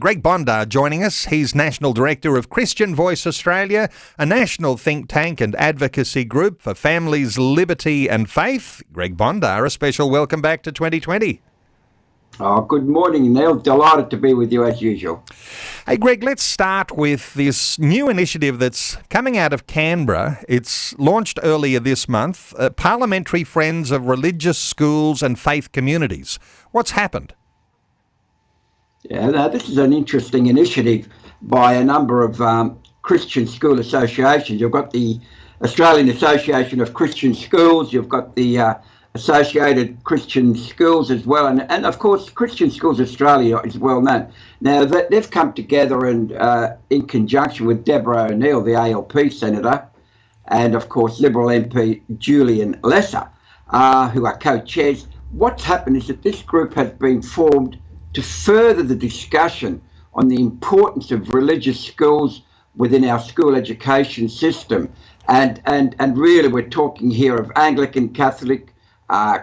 Greg Bondar joining us. He's National Director of Christian Voice Australia, a national think tank and advocacy group for families, liberty and faith. Greg Bondar, a special welcome back to 2020. Oh, good morning, Neil. Delighted to be with you as usual. Hey, Greg, let's start with this new initiative that's coming out of Canberra. It's launched earlier this month, Parliamentary Friends of Religious Schools and Faith Communities. What's happened? Yeah, now, this is an interesting initiative by a number of Christian school associations. You've got the Australian Association of Christian Schools, you've got the Associated Christian Schools as well, and of course Christian Schools Australia is well known. Now they've come together and in conjunction with Deborah O'Neill, the ALP Senator, and of course Liberal MP Julian Lesser, who are co-chairs. What's happened is that this group has been formed to further the discussion on the importance of religious schools within our school education system, and really we're talking here of Anglican, Catholic,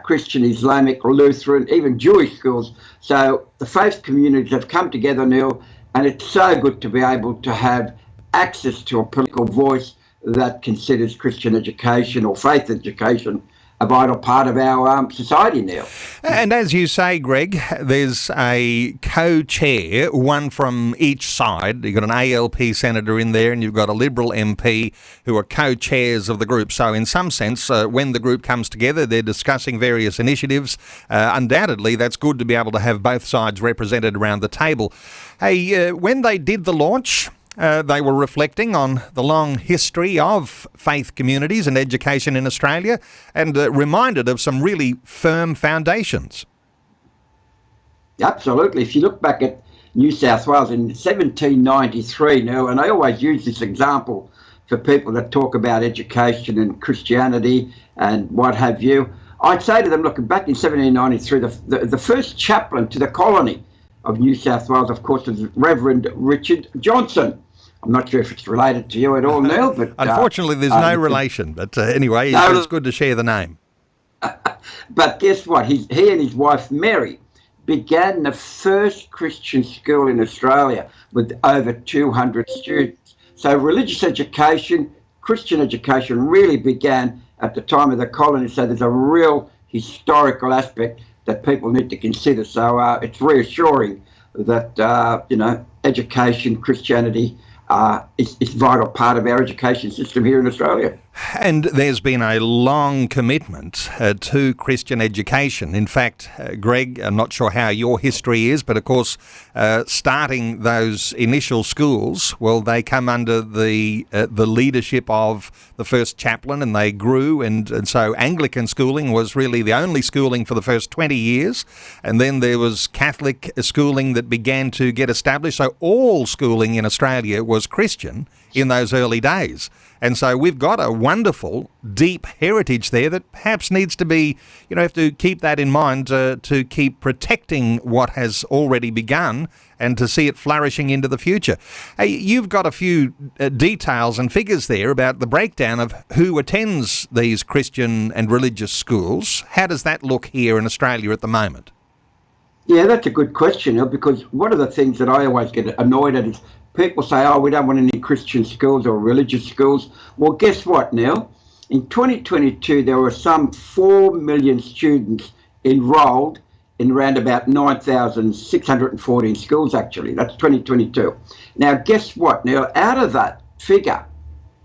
Christian, Islamic, Lutheran, even Jewish schools. So the faith communities have come together, Neil, and it's so good to be able to have access to a political voice that considers Christian education or faith education a vital part of our society, Neil. And as you say, Greg, there's a co-chair, one from each side. You've got an ALP senator in there and you've got a Liberal MP who are co-chairs of the group. So in some sense, when the group comes together, they're discussing various initiatives. Undoubtedly, that's good to be able to have both sides represented around the table. Hey, when they did the launch, they were reflecting on the long history of faith communities and education in Australia and reminded of some really firm foundations. Absolutely. If you look back at New South Wales in 1793 now, and I always use this example for people that talk about education and Christianity and what have you, I'd say to them, look, back in 1793, the first chaplain to the colony of New South Wales, of course, was Reverend Richard Johnson. I'm not sure if it's related to you at all, Neil, but unfortunately, there's no relation. But anyway, it's good to share the name. But guess what? He and his wife Mary began the first Christian school in Australia with over 200 students. So religious education, Christian education, really began at the time of the colony. So there's a real historical aspect that people need to consider. So it's reassuring that education, Christianity, is a vital part of our education system here in Australia. And there's been a long commitment to Christian education. In fact, Greg, I'm not sure how your history is, but of course, starting those initial schools, well, they come under the leadership of the first chaplain, and they grew, and so Anglican schooling was really the only schooling for the first 20 years, and then there was Catholic schooling that began to get established. So all schooling in Australia was Christian in those early days. And so we've got a wonderful, deep heritage there that perhaps needs to be, have to keep that in mind to keep protecting what has already begun and to see it flourishing into the future. Hey, you've got a few details and figures there about the breakdown of who attends these Christian and religious schools. How does that look here in Australia at the moment? Yeah, that's a good question, Neil, because one of the things that I always get annoyed at is people say, we don't want any Christian schools or religious schools. Well, guess what, Neil? In 2022, there were some 4 million students enrolled in around about 9,614 schools, actually. That's 2022. Now, guess what, Neil? Out of that figure,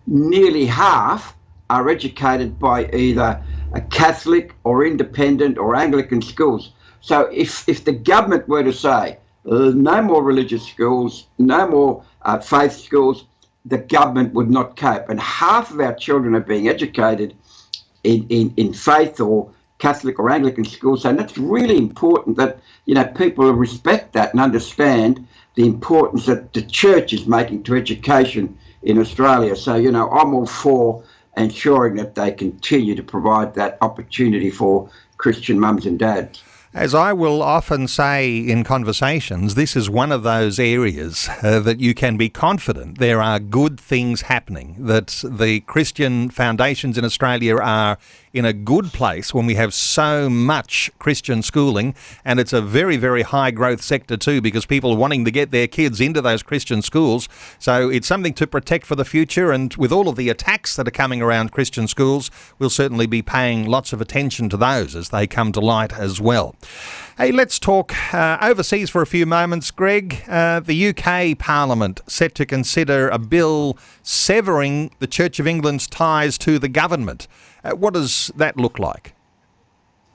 nearly half are educated by either a Catholic or independent or Anglican schools. So if the government were to say, no more religious schools, no more faith schools, the government would not cope. And half of our children are being educated in faith or Catholic or Anglican schools. And that's really important that, people respect that and understand the importance that the church is making to education in Australia. So, I'm all for ensuring that they continue to provide that opportunity for Christian mums and dads. As I will often say in conversations, this is one of those areas that you can be confident there are good things happening, that the Christian foundations in Australia are in a good place when we have so much Christian schooling, and it's a very, very high growth sector too, because people are wanting to get their kids into those Christian schools. So it's something to protect for the future, and with all of the attacks that are coming around Christian schools, we'll certainly be paying lots of attention to those as they come to light as well. Hey, let's talk overseas for a few moments, Greg. The UK Parliament set to consider a bill severing the Church of England's ties to the government. What does that look like?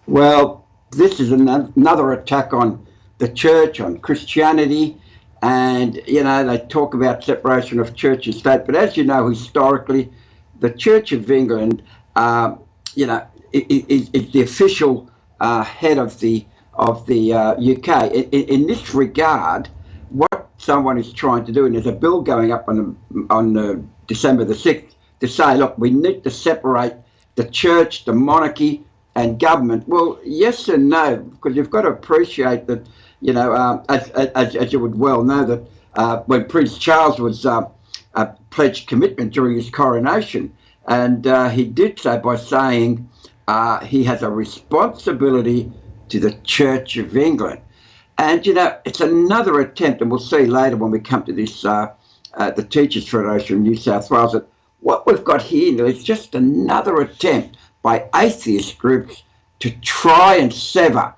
Well, this is another attack on the church, on Christianity, and, they talk about separation of church and state, but as you know, historically, the Church of England, is the official head of the UK. In this regard, what someone is trying to do, and there's a bill going up on December the 6th, to say, look, we need to separate the church, the monarchy, and government. Well, yes and no, because you've got to appreciate that, as you would well know, that when Prince Charles was pledged commitment during his coronation, and he did so by saying he has a responsibility to the Church of England. And, it's another attempt, and we'll see later when we come to this, the Teachers Federation of New South Wales, that what we've got here is just another attempt by atheist groups to try and sever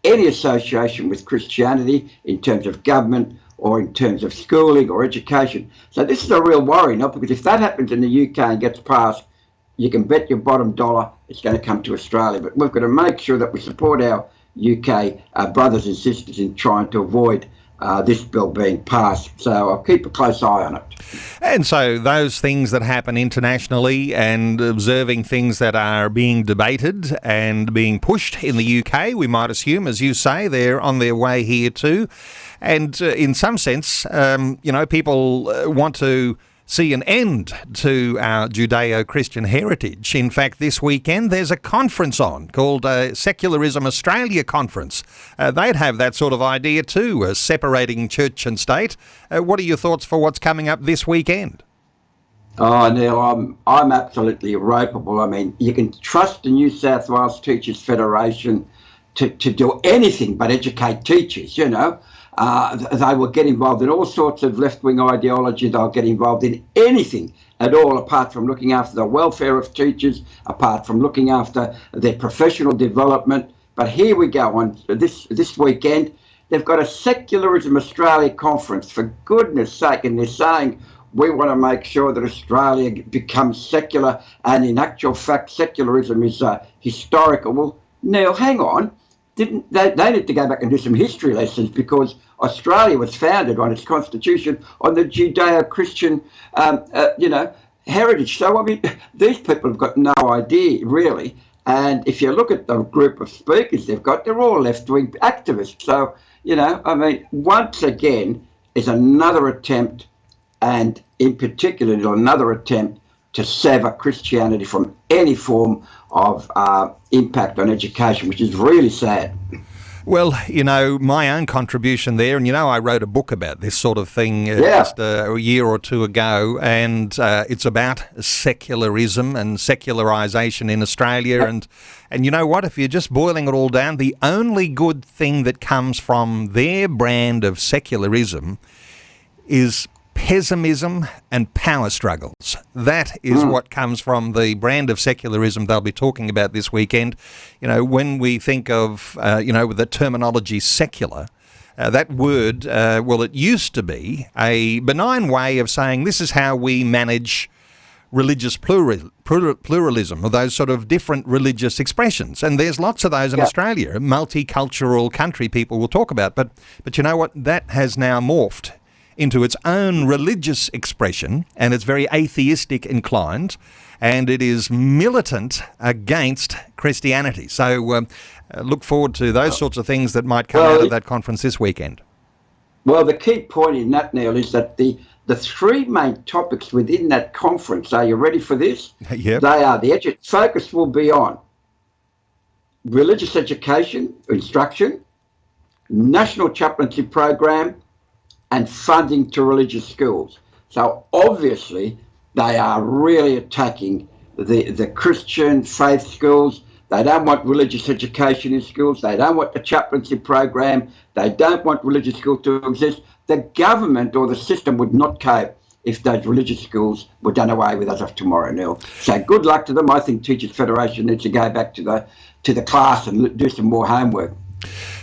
any association with Christianity in terms of government or in terms of schooling or education. So this is a real worry, because if that happens in the UK and gets passed, you can bet your bottom dollar it's going to come to Australia. But we've got to make sure that we support our UK brothers and sisters in trying to avoid this bill being passed. So I'll keep a close eye on it. And so those things that happen internationally and observing things that are being debated and being pushed in the UK, we might assume, as you say, they're on their way here too. And in some sense, people want to see an end to our Judeo-Christian heritage. In fact, this weekend there's a conference on called Secularism Australia Conference. They'd have that sort of idea too, separating church and state. What are your thoughts for what's coming up this weekend? Oh, Neil, I'm absolutely irreparable. I mean, you can trust the New South Wales Teachers Federation to do anything but educate teachers, They will get involved in all sorts of left-wing ideology. They'll get involved in anything at all apart from looking after the welfare of teachers, apart from looking after their professional development. But here we go on this weekend. They've got a Secularism Australia Conference, for goodness sake, and they're saying we want to make sure that Australia becomes secular, and in actual fact, secularism is historical. Well, Neil, hang on. They need to go back and do some history lessons, because Australia was founded on its constitution on the Judeo-Christian, heritage. So, I mean, these people have got no idea, really. And if you look at the group of speakers they're all left-wing activists. So, once again, is another attempt, and in particular, another attempt to sever Christianity from any form of impact on education, which is really sad. Well, my own contribution there, and I wrote a book about this sort of thing just a year or two ago, and it's about secularism and secularisation in Australia. And you know what? If you're just boiling it all down, the only good thing that comes from their brand of secularism is pessimism and power struggles. That is what comes from the brand of secularism they'll be talking about this weekend. When we think of, the terminology secular, that word, it used to be a benign way of saying this is how we manage religious pluralism, or those sort of different religious expressions. And there's lots of those in Australia. A multicultural country people will talk about. But you know what? That has now morphed into its own religious expression, and it's very atheistic inclined, and it is militant against Christianity. So look forward to those sorts of things that might come out of that conference this weekend. Well, the key point in that, Neil, is that the three main topics within that conference, are you ready for this? Yep. They are, focus will be on religious education, instruction, national chaplaincy program, and funding to religious schools. So obviously they are really attacking the Christian faith schools. They don't want religious education in schools. They don't want the chaplaincy program. They don't want religious schools to exist. The government or the system would not cope if those religious schools were done away with as of tomorrow, Neil. So good luck to them. I think Teachers Federation needs to go back to the class and do some more homework.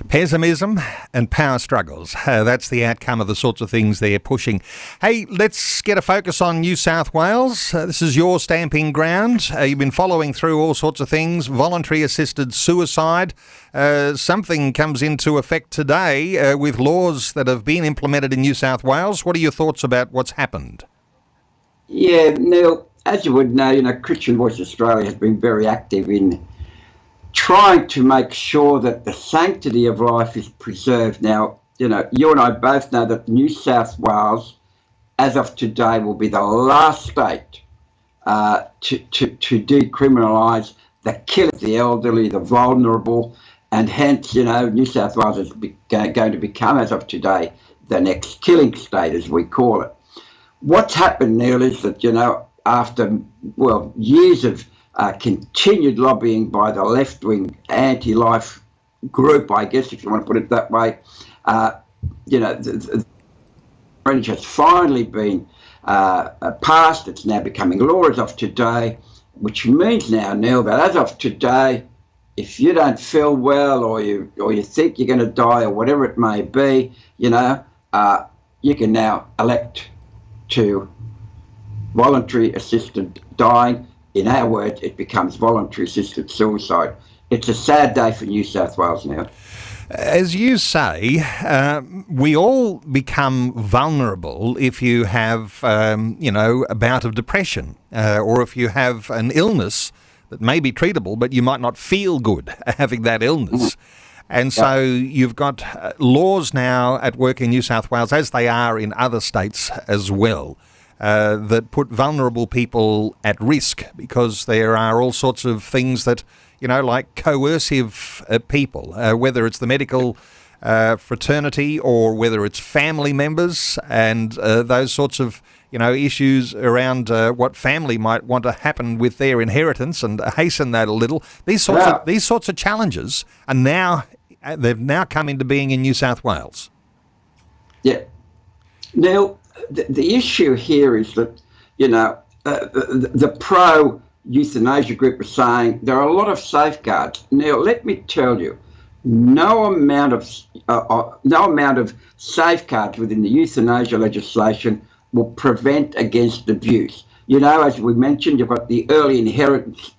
Pessimism and power struggles. That's the outcome of the sorts of things they're pushing. Hey, let's get a focus on New South Wales. This is your stamping ground. You've been following through all sorts of things. Voluntary assisted suicide. Something comes into effect today with laws that have been implemented in New South Wales. What are your thoughts about what's happened? Yeah, Neil, as you would know, Christian Voice Australia has been very active in trying to make sure that the sanctity of life is preserved. Now, you and I both know that New South Wales, as of today, will be the last state to decriminalise the killing of the elderly, the vulnerable, and hence, New South Wales is going to become, as of today, the next killing state, as we call it. What's happened, Neil, is that, after, years of continued lobbying by the left-wing anti-life group, I guess, if you want to put it that way, the French has finally been passed. It's now becoming law as of today, which means now, Neil, that as of today, if you don't feel well or you think you're going to die or whatever it may be, you can now elect to voluntary assisted dying. In our words, it becomes voluntary assisted suicide. It's a sad day for New South Wales now. As you say, we all become vulnerable if you have, a bout of depression or if you have an illness that may be treatable, but you might not feel good having that illness. And so you've got laws now at work in New South Wales, as they are in other states as well, that put vulnerable people at risk because there are all sorts of things that, like coercive people, whether it's the medical fraternity or whether it's family members and those sorts of, issues around what family might want to happen with their inheritance and hasten that a little. These sorts of challenges are they've now come into being in New South Wales. Yeah. Now, the issue here is that, the pro-euthanasia group is saying there are a lot of safeguards. Now, let me tell you, no amount of safeguards within the euthanasia legislation will prevent against abuse. As we mentioned, you've got the early inheritance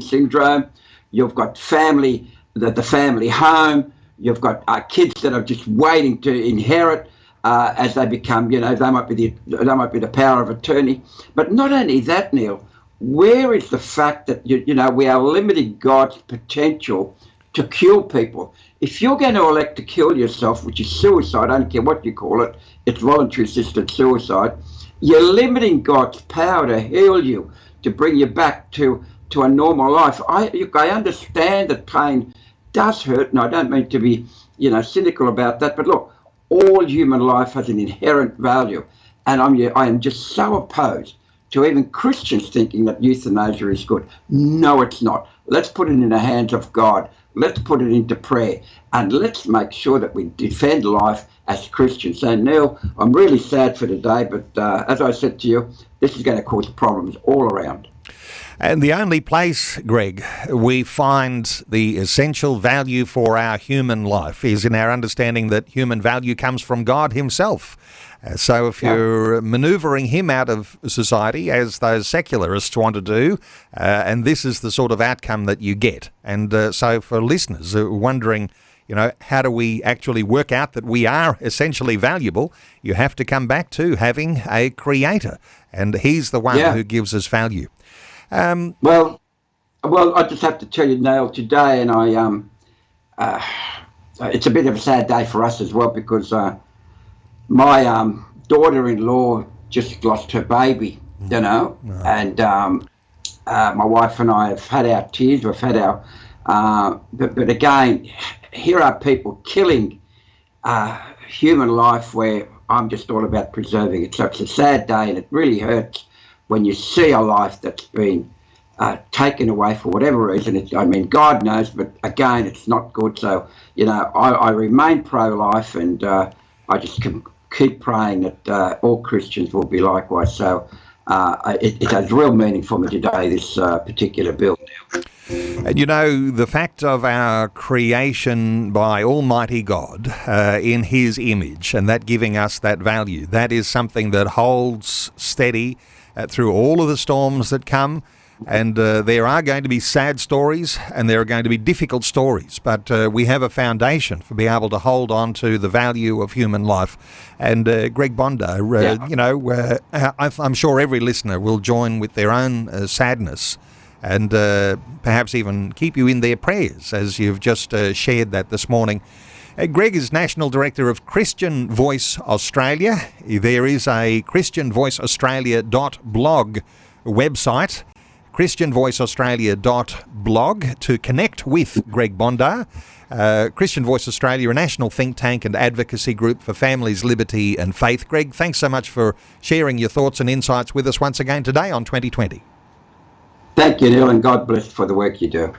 syndrome, you've got the family home, you've got kids that are just waiting to inherit. As they become, they might be the power of attorney. But not only that, Neil, where is the fact that we are limiting God's potential to kill people? If you're going to elect to kill yourself, which is suicide, I don't care what you call it, it's voluntary assisted suicide, you're limiting God's power to heal you, to bring you back to a normal life. I understand that pain does hurt, and I don't mean to be, cynical about that, but look, all human life has an inherent value, and I am just so opposed to even Christians thinking that euthanasia is good. No, it's not. Let's put it in the hands of God. Let's put it into prayer, and let's make sure that we defend life as Christians. So, Neil, I'm really sad for today, but as I said to you, this is going to cause problems all around. And the only place, Greg, we find the essential value for our human life is in our understanding that human value comes from God himself. So if you're manoeuvring him out of society, as those secularists want to do, and this is the sort of outcome that you get. And so for listeners wondering, how do we actually work out that we are essentially valuable? You have to come back to having a creator, and he's the one who gives us value. Well, I just have to tell you, Neil, today, and it's a bit of a sad day for us as well because my daughter-in-law just lost her baby, and my wife and I have had our tears, we've had our But again, here are people killing human life where I'm just all about preserving it. So it's a sad day, and it really hurts when you see a life that's been taken away for whatever reason. I mean, God knows, but again, it's not good. So, I remain pro-life, and I just keep praying that all Christians will be likewise. So it has real meaning for me today, this particular bill. And the fact of our creation by Almighty God in His image, and that giving us that value, that is something that holds steady through all of the storms that come. And there are going to be sad stories, and there are going to be difficult stories, but we have a foundation for being able to hold on to the value of human life. And Greg Bondar, I'm sure every listener will join with their own sadness, and perhaps even keep you in their prayers as you've just shared that this morning. Greg is National Director of Christian Voice Australia. There is a christianvoiceaustralia.blog website, christianvoiceaustralia.blog, to connect with Greg Bondar. Christian Voice Australia, a national think tank and advocacy group for families, liberty and faith. Greg, thanks so much for sharing your thoughts and insights with us once again today on 2020. Thank you, Neil, and God bless for the work you do.